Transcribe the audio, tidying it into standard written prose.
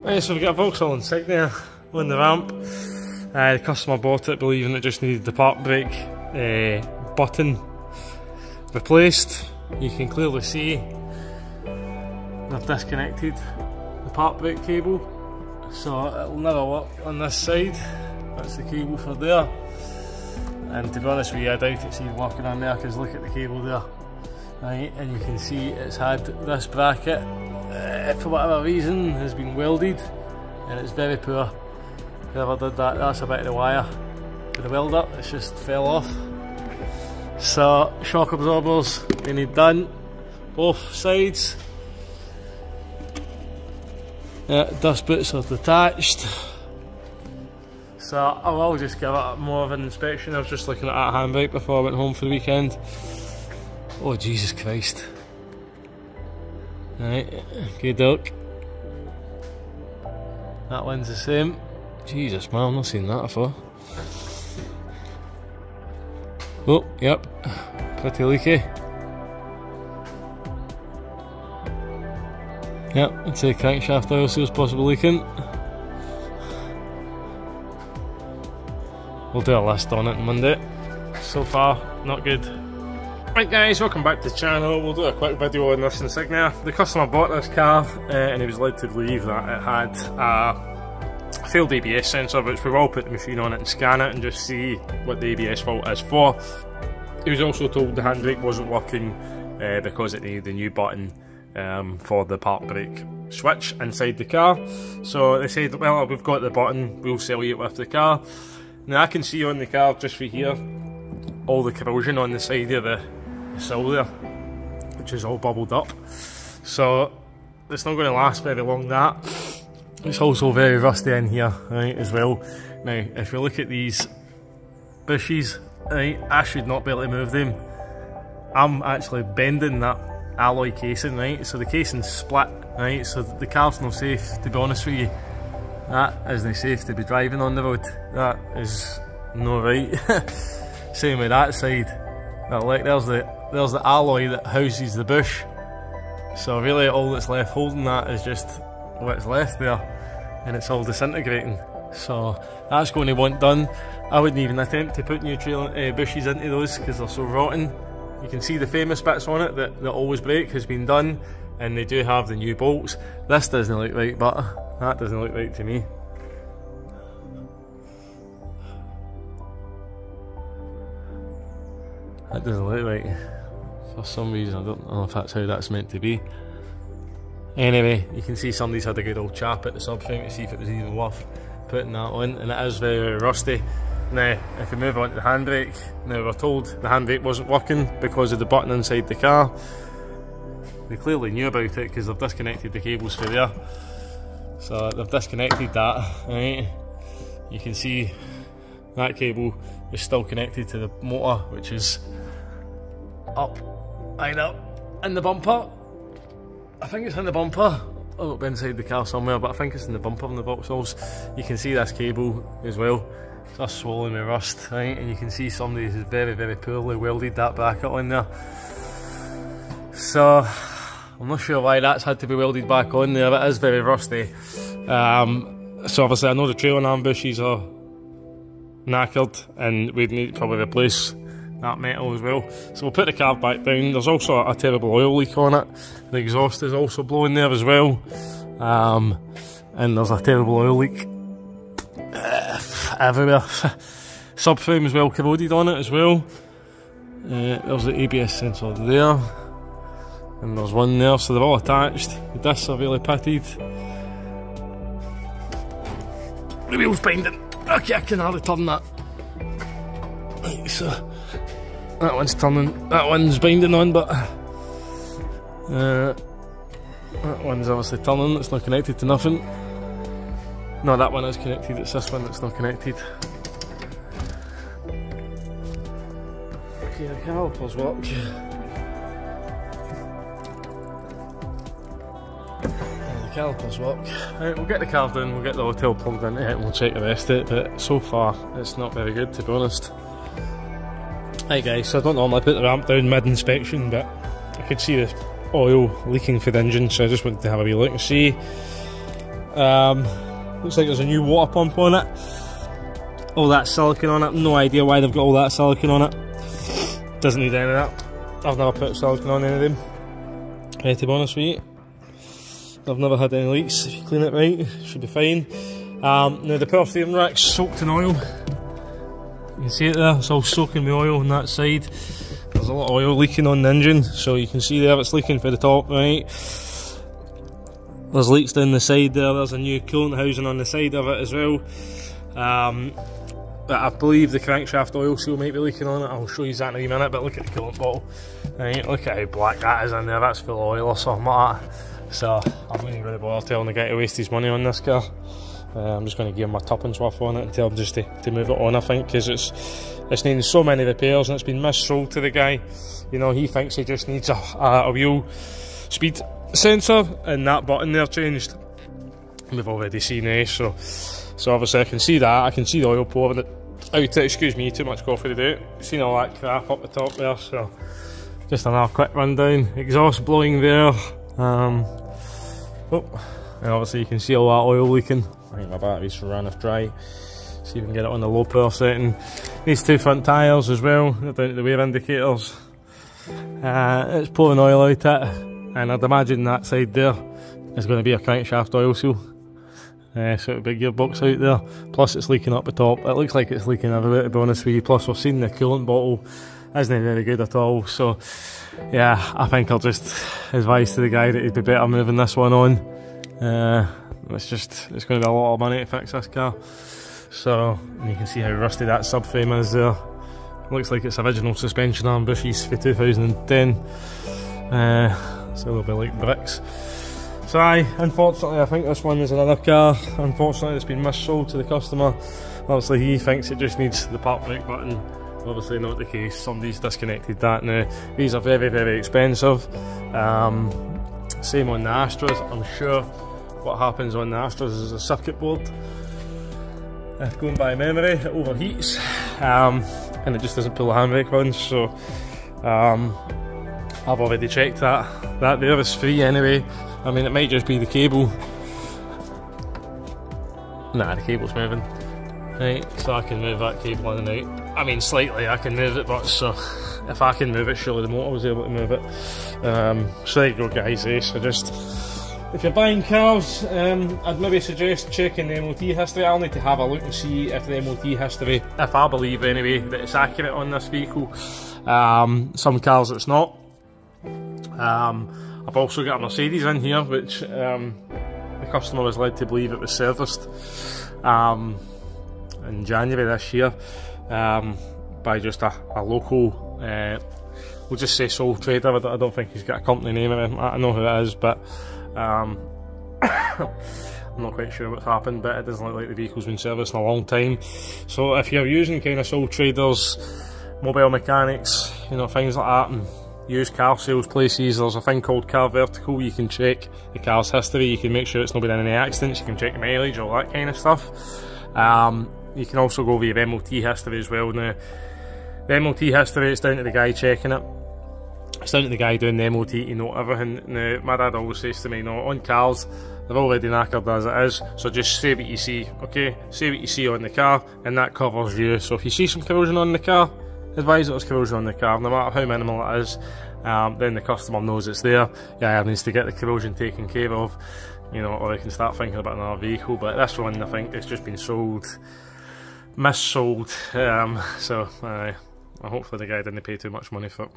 Right, so we've got a Vauxhall Insignia on the ramp. The customer bought it believing it just needed the park brake button replaced. You can clearly see they've disconnected the park brake cable, so it'll never work on this side. That's the cable for there, and to be honest with you, I doubt it's even working on there, because look at the cable there. Right, and you can see it's had this bracket for whatever reason has been welded, and it's very poor. Whoever did that, that's a bit of the wire for the welder, it's just fell off. So shock absorbers they need done, both sides. Yeah, dust boots are detached. So I will just give it more of an inspection. I was just looking at that handbrake before I went home for the weekend. Oh Jesus Christ. Right, good look. That one's the same. Jesus man, I've not seen that before. Oh, yep, pretty leaky. Yep, I'd say crankshaft oil seal's possibly leaking. We'll do a list on it on Monday. So far, not good. Right guys, welcome back to the channel. We'll do a quick video on this Insignia. The customer bought this car and he was led to believe that it had a failed ABS sensor, which we will put the machine on it and scan it and just see what the ABS fault is for. He was also told the handbrake wasn't working because it needed a new button for the park brake switch inside the car. So they said, well, we've got the button, we'll sell you it with the car. Now I can see on the car just for here all the corrosion on the side of the sill there, which is all bubbled up, so it's not going to last very long. That it's also very rusty in here, right, as well. Now if you look at these bushes, right, I should not be able to move them. I'm actually bending that alloy casing, right, so the casing's split, right, so the car's not safe, to be honest with you. That isn't safe to be driving on the road. That is not right. Same with that side. Well, like there's the alloy that houses the bush. So really all that's left holding that is just what's left there, and it's all disintegrating. So that's going to want done. I wouldn't even attempt to put new bushes into those because they're so rotten. You can see the famous bits on it that always break has been done, and they do have the new bolts. This doesn't look right, but that doesn't look right to me. That doesn't look right. For some reason, I don't know if that's how that's meant to be. Anyway, you can see somebody's had a good old chap at the subframe to see if it was even worth putting that on, and it is very, very rusty. Now, if we move on to the handbrake, now we're told the handbrake wasn't working because of the button inside the car. They clearly knew about it because they've disconnected the cables for there. So they've disconnected that, right? You can see that cable is still connected to the motor, which is up, either in the bumper. I think it's in the bumper, or up inside the car somewhere, but I think it's in the bumper in the Vauxhalls. You can see this cable as well. It's just swollen with rust, right? And you can see somebody who's very, very poorly welded that bracket on there. So I'm not sure why that's had to be welded back on there, but it is very rusty. So obviously I know the trailing arm bushes are knackered and we'd need to probably replace that metal as well. So we'll put the car back down. There's also a terrible oil leak on it. The exhaust is also blowing there as well. And there's a terrible oil leak everywhere. Subframe is well corroded on it as well. There's the ABS sensor there. And there's one there, so they're all attached. The discs are really pitted. The wheel's binding. Okay, I can hardly turn that. Right, so that one's turning, that one's binding on, but that one's obviously turning, it's not connected to nothing. No, that one is connected, it's this one that's not connected. Okay, the calipers work. Calipers work. Right, we'll get the car down, we'll get the hotel plugged into it and we'll check the rest of it, but so far it's not very good, to be honest. Hi guys, so I don't normally put the ramp down mid-inspection, but I could see the oil leaking for the engine, so I just wanted to have a wee look and see. Looks like there's a new water pump on it. All that silicone on it, no idea why they've got all that silicone on it. Doesn't need any of that. I've never put silicone on any of them, to be honest with you. I've never had any leaks. If you clean it right, it should be fine. Now the power steering rack's soaked in oil. You can see it there, it's all soaking with oil on that side. There's a lot of oil leaking on the engine, so you can see there it's leaking for the top, right? There's leaks down the side there, there's a new coolant housing on the side of it as well. But I believe the crankshaft oil seal might be leaking on it. I'll show you that in a wee minute, but look at the coolant bottle. Right, look at how black that is in there, that's full of oil or something like that. So I'm not really bother telling the guy to waste his money on this car. I'm just going to give him my tuppence worth on it and tell him just to move it on, I think, because it's needing so many repairs and it's been missold to the guy. You know, he thinks he just needs a wheel speed sensor and that button there changed. We've already seen it, so obviously I can see that, I can see the oil pouring it out. Excuse me, too much coffee to do it. Seen all that crap up the top there, so just another quick rundown. Exhaust blowing there. And obviously you can see all that oil leaking. I think my batteries ran off dry. See if we can get it on the low power setting. These two front tyres as well, they're down to the wear indicators. It's pouring oil out it, and I'd imagine that side there is going to be a crankshaft oil seal. So a big gearbox out there. Plus it's leaking up the top. It looks like it's leaking everywhere, to be honest with you. Plus we've seen the coolant bottle isn't very good at all. So yeah, I think I'll just advise to the guy that he'd be better moving this one on. It's going to be a lot of money to fix this car. So you can see how rusty that subframe is there. Looks like it's original suspension arm bushes for 2010. So they'll be like bricks. So unfortunately I think this one is another car. Unfortunately it's been missold to the customer. Obviously he thinks it just needs the park brake button. Obviously not the case, somebody's disconnected that now. These are very, very expensive. Same on the Astras. I'm sure what happens on the Astras is a circuit board, going by memory, it overheats and it just doesn't pull the handbrake on. So I've already checked that. That there is free anyway. I mean, it might just be the cable. Nah, the cable's moving. Right, so I can move that cable in and out. I mean, slightly I can move it, but so if I can move it, surely the motor was able to move it. So there you go, guys. So just, if you're buying cars, I'd maybe suggest checking the MOT history. I'll need to have a look and see if the MOT history, if I believe anyway, that it's accurate on this vehicle. Some cars it's not. I've also got a Mercedes in here, which the customer was led to believe it was serviced in January this year by just a local, we'll just say sole trader. I don't think he's got a company name or anything. I know who it is, but I'm not quite sure what's happened, but it doesn't look like the vehicle's been serviced in a long time. So if you're using kind of sole traders, mobile mechanics, you know, things like that, and used car sales places, there's a thing called Car Vertical. You can check the car's history, you can make sure it's not been in any accidents, you can check the mileage, all that kind of stuff. You can also go over your MOT history as well. Now, the MOT history, it's down to the guy checking it. It's down to the guy doing the MOT to know everything. Now, my dad always says to me, you know, on cars, they're already knackered as it is, so just say what you see, okay? Say what you see on the car, and that covers you. So if you see some corrosion on the car, advise that there's corrosion on the car, no matter how minimal it is. Then the customer knows it's there. Yeah, he needs to get the corrosion taken care of, you know, or they can start thinking about another vehicle. But this one, I think it's just been sold, missold. So hopefully the guy didn't pay too much money for it.